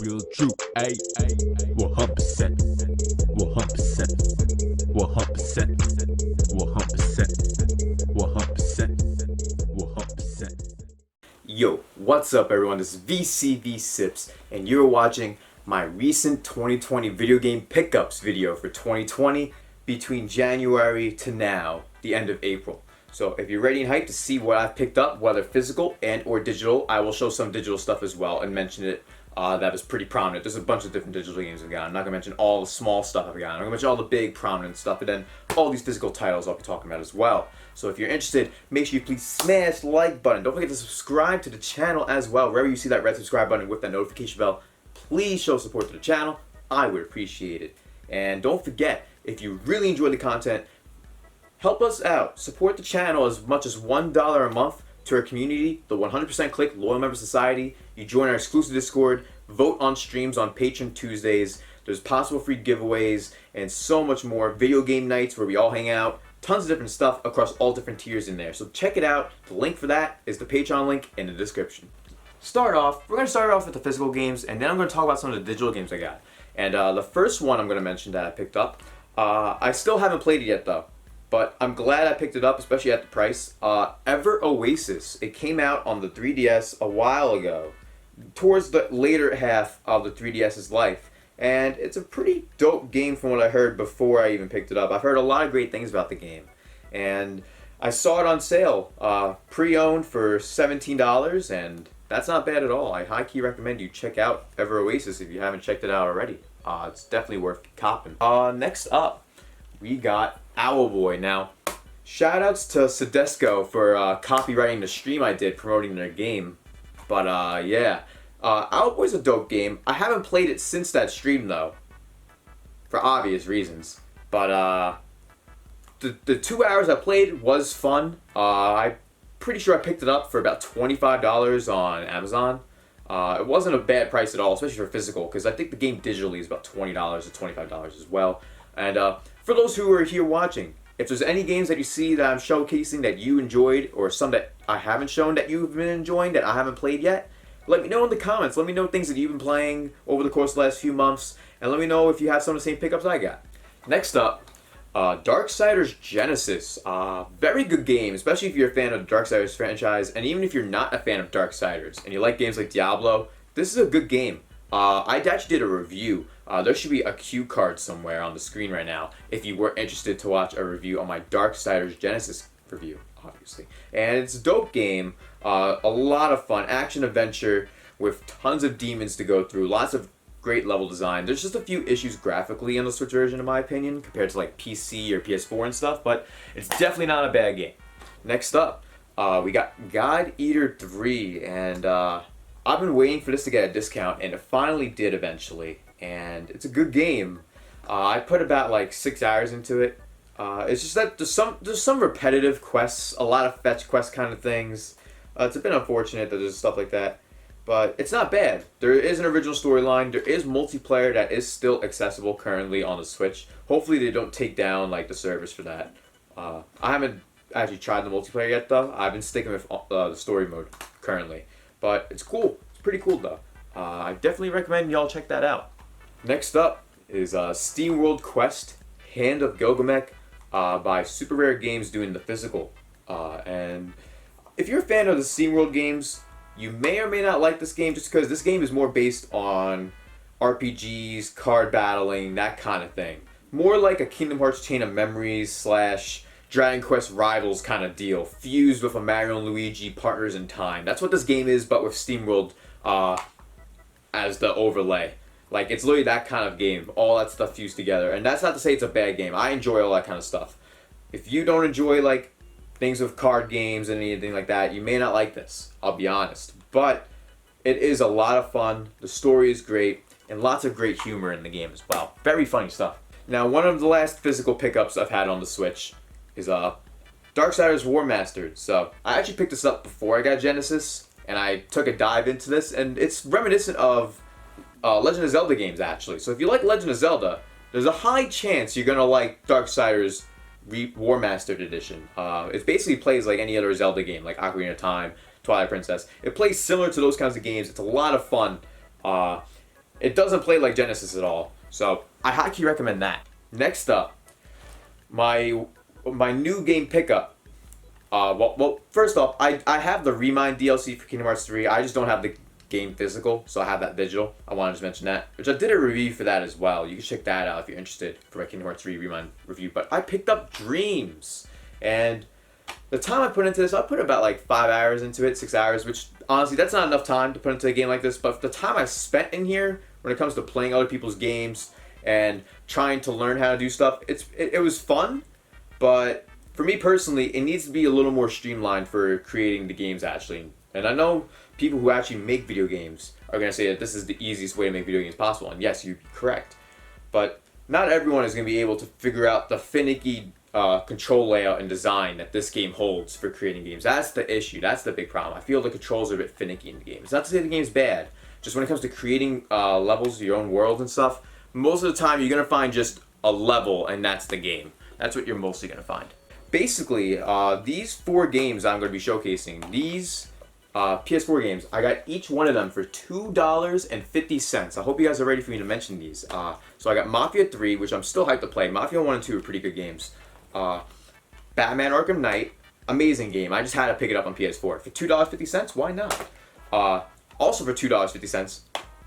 real true, ayy, 100%, 100%, 100%, 100%, 100%, 100%. Yo, what's up everyone, this is VCV Sips, and you're watching my recent 2020 video game pickups video for 2020 between January to now, the end of April. So if you're ready and hyped to see what I've picked up, whether physical and or digital, I will show some digital stuff as well and mention it. That is pretty prominent. There's a bunch of different digital games I've got. I'm not going to mention all the small stuff I've got. I'm going to mention all the big prominent stuff, and then all these physical titles I'll be talking about as well. So if you're interested, make sure you please smash the like button. Don't forget to subscribe to the channel as well. Wherever you see that red subscribe button with that notification bell, please show support to the channel. I would appreciate it. And don't forget, if you really enjoy the content, help us out. Support the channel as much as $1 a month to our community, the 100% Click Loyal Member Society. You join our exclusive Discord, vote on streams on Patreon Tuesdays. There's possible free giveaways and so much more. Video game nights where we all hang out. Tons of different stuff across all different tiers in there. So check it out. The link for that is the Patreon link in the description. We're going to start off with the physical games, and then I'm going to talk about some of the digital games I got. And the first one I'm going to mention that I picked up, I still haven't played it yet though. But I'm glad I picked it up, especially at the price. Ever Oasis. It came out on the 3DS a while ago, towards the later half of the 3DS's life. And it's a pretty dope game from what I heard before I even picked it up. I've heard a lot of great things about the game. And I saw it on sale, pre-owned for $17, and that's not bad at all. I high-key recommend you check out Ever Oasis if you haven't checked it out already. It's definitely worth copping. Next up, we got Owlboy. Now, shoutouts to Sedesco for copywriting the stream I did promoting their game. But yeah, Owlboy's a dope game. I haven't played it since that stream though, for obvious reasons. But the 2 hours I played was fun. I'm pretty sure I picked it up for about $25 on Amazon. It wasn't a bad price at all, especially for physical, because I think the game digitally is about $20 to $25 as well. And for those who are here watching, if there's any games that you see that I'm showcasing that you enjoyed, or some that I haven't shown that you've been enjoying that I haven't played yet, let me know in the comments. Let me know things that you've been playing over the course of the last few months, and let me know if you have some of the same pickups I got. Next up, Darksiders Genesis. Very good game, especially if you're a fan of the Darksiders franchise, and even if you're not a fan of Darksiders and you like games like Diablo, this is a good game. I actually did a review. There should be a cue card somewhere on the screen right now if you were interested to watch a review on my Darksiders Genesis review, obviously. And it's a dope game, a lot of fun, action adventure with tons of demons to go through, lots of great level design. There's just a few issues graphically in the Switch version in my opinion compared to like PC or PS4 and stuff, but it's definitely not a bad game. Next up, we got God Eater 3, and I've been waiting for this to get a discount, and it finally did eventually. And it's a good game. I put about like 6 hours into it. It's just that there's some repetitive quests, a lot of fetch quest kind of things. It's a bit unfortunate that there's stuff like that, but it's not bad. There is an original storyline. There is multiplayer that is still accessible currently on the Switch. Hopefully they don't take down like the servers for that. I haven't actually tried the multiplayer yet though. I've been sticking with the story mode currently, but it's cool. It's pretty cool though. I definitely recommend y'all check that out. Next up is SteamWorld Quest Hand of Gilgamesh by Super Rare Games doing the physical. And if you're a fan of the SteamWorld games, you may or may not like this game just because this game is more based on RPGs, card battling, that kind of thing. More like a Kingdom Hearts Chain of Memories / Dragon Quest Rivals kind of deal, fused with a Mario and Luigi Partners in Time. That's what this game is, but with SteamWorld as the overlay. Like, it's literally that kind of game, all that stuff fused together. And that's not to say it's a bad game. I enjoy all that kind of stuff. If you don't enjoy, like, things with card games and anything like that, you may not like this, I'll be honest. But it is a lot of fun, the story is great, and lots of great humor in the game as well. Very funny stuff. Now, one of the last physical pickups I've had on the Switch is Darksiders War Mastered. So, I actually picked this up before I got Genesis, and I took a dive into this, and it's reminiscent of Legend of Zelda games, actually. So if you like Legend of Zelda, there's a high chance you're going to like Darksiders War Mastered Edition. It basically plays like any other Zelda game, like Ocarina of Time, Twilight Princess. It plays similar to those kinds of games. It's a lot of fun. It doesn't play like Genesis at all, so I highly recommend that. Next up, my new game pickup. Well, first off, I have the Remind DLC for Kingdom Hearts 3. I just don't have the game physical, so I have that digital. I want to just mention that, which I did a review for that as well. You can check that out if you're interested for my Kingdom Hearts 3 Remind review. But I picked up Dreams, and the time I put into this, I put about like 5 hours into it, 6 hours, which honestly, that's not enough time to put into a game like this. But the time I spent in here when it comes to playing other people's games and trying to learn how to do stuff, it was fun, but for me personally, it needs to be a little more streamlined for creating the games actually. And I know people who actually make video games are going to say that this is the easiest way to make video games possible. And yes, you're correct. But not everyone is going to be able to figure out the finicky control layout and design that this game holds for creating games. That's the issue. That's the big problem. I feel the controls are a bit finicky in the game. It's not to say the game's bad. Just when it comes to creating levels of your own world and stuff, most of the time you're going to find just a level and that's the game. That's what you're mostly going to find. Basically, these 4 games I'm going to be showcasing, these PS4 games, I got each one of them for $2.50. I hope you guys are ready for me to mention these. So I got Mafia 3, which I'm still hyped to play. Mafia 1 and 2 are pretty good games. Batman Arkham Knight, amazing game. I just had to pick it up on PS4. For $2.50, why not? Also for $2.50,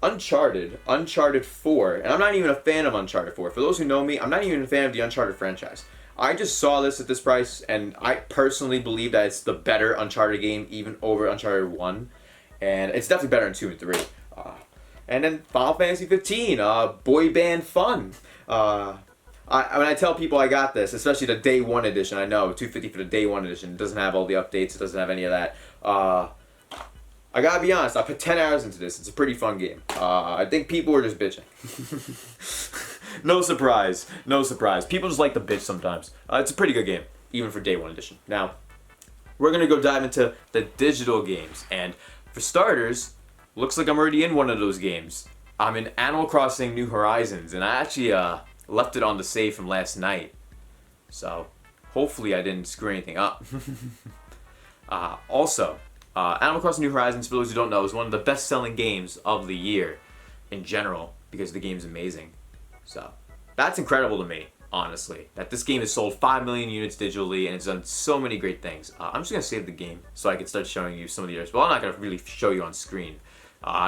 Uncharted 4. And I'm not even a fan of Uncharted 4. For those who know me, I'm not even a fan of the Uncharted franchise. I just saw this at this price, and I personally believe that it's the better Uncharted game, even over Uncharted 1. And it's definitely better than 2 and 3. And then Final Fantasy 15, boy band fun. When I tell people I got this, especially the day 1 edition, I know, $2.50 for the day 1 edition. It doesn't have all the updates, it doesn't have any of that. I gotta be honest, I put 10 hours into this. It's a pretty fun game. I think people were just bitching. No surprise. People just like to bitch sometimes. It's a pretty good game, even for day 1 edition. Now, we're gonna go dive into the digital games. And for starters, looks like I'm already in one of those games. I'm in Animal Crossing New Horizons, and I actually left it on the save from last night. So, hopefully I didn't screw anything up. Also, Animal Crossing New Horizons, for those who don't know, is one of the best-selling games of the year in general, because the game's amazing. So, that's incredible to me, honestly, that this game has sold 5 million units digitally and it's done so many great things. I'm just going to save the game so I can start showing you some of the others. Well, I'm not going to really show you on screen.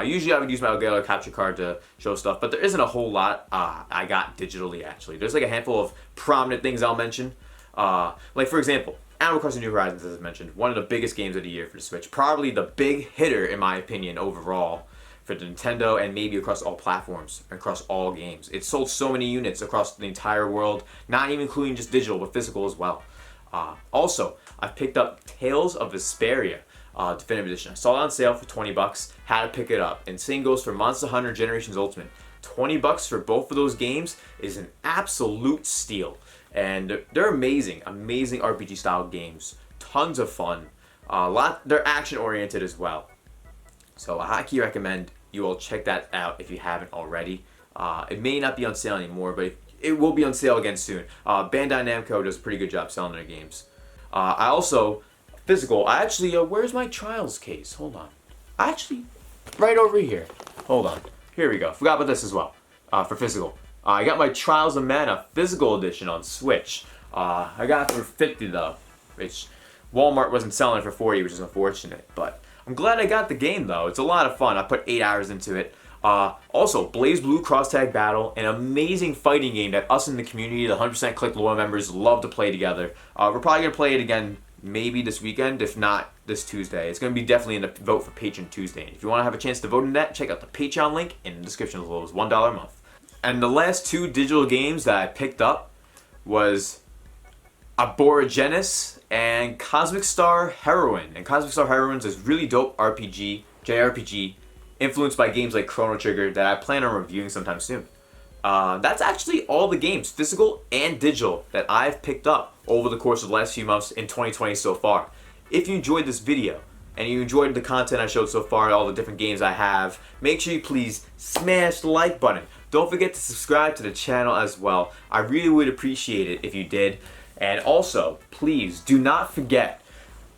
Usually I would use my Elgato capture card to show stuff, but there isn't a whole lot I got digitally, actually. There's like a handful of prominent things I'll mention. Like, for example, Animal Crossing New Horizons, as I mentioned, one of the biggest games of the year for the Switch. Probably the big hitter, in my opinion, overall for the Nintendo and maybe across all platforms, across all games. It sold so many units across the entire world, not even including just digital, but physical as well. Also, I picked up Tales of Vesperia Definitive Edition. I saw it on sale for $20, had to pick it up. And same goes for Monster Hunter Generations Ultimate. $20 for both of those games is an absolute steal. And they're amazing RPG style games. Tons of fun. They're action oriented as well. So I highly recommend you all check that out if you haven't already. It may not be on sale anymore, but it will be on sale again soon. Bandai Namco does a pretty good job selling their games. I also, physical, where's my Trials case? Hold on. Right over here. Hold on. Here we go. Forgot about this as well, for physical. I got my Trials of Mana physical edition on Switch. I got it for $50 though, which Walmart wasn't selling it for $40, which is unfortunate. But I'm glad I got the game though. It's a lot of fun. I put 8 hours into it. Also, Blaze Blue Cross Tag Battle, an amazing fighting game that us in the community, the 100% Click loyal members, love to play together. We're probably going to play it again maybe this weekend, if not this Tuesday. It's going to be definitely in the Vote for Patron Tuesday. And if you want to have a chance to vote in that, check out the Patreon link in the description as low as $1 a month. And the last 2 digital games that I picked up was Aborigenis and Cosmic Star Heroine. And Cosmic Star Heroine is a really dope JRPG, influenced by games like Chrono Trigger that I plan on reviewing sometime soon. That's actually all the games, physical and digital, that I've picked up over the course of the last few months in 2020 so far. If you enjoyed this video, and you enjoyed the content I showed so far, all the different games I have, make sure you please smash the like button. Don't forget to subscribe to the channel as well. I really would appreciate it if you did. And also, please do not forget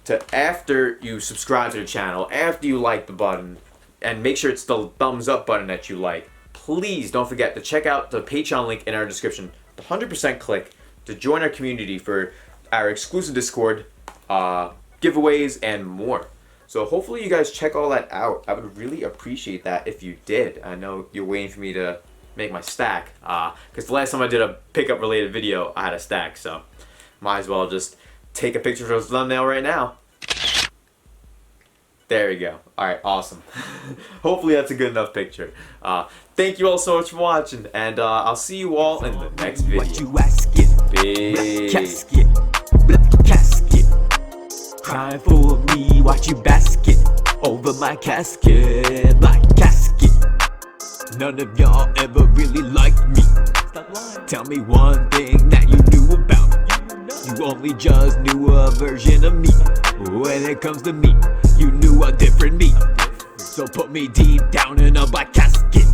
to, after you subscribe to the channel, after you like the button, and make sure it's the thumbs up button that you like, please don't forget to check out the Patreon link in our description. The 100% click to join our community for our exclusive Discord, giveaways, and more. So hopefully you guys check all that out. I would really appreciate that if you did. I know you're waiting for me to make my stack, because the last time I did a pickup related video, I had a stack, so might as well just take a picture for this thumbnail right now. There we go. Alright, awesome. Hopefully that's a good enough picture. Thank you all so much for watching, and I'll see you all in the next video. What you asking? Peace. Casket, black casket. Crying for me, watch you basket over my casket, black casket. None of y'all ever really liked me. Tell me one thing that you knew about me. You only just knew a version of me. When it comes to me, you knew a different me. So put me deep down in a black casket.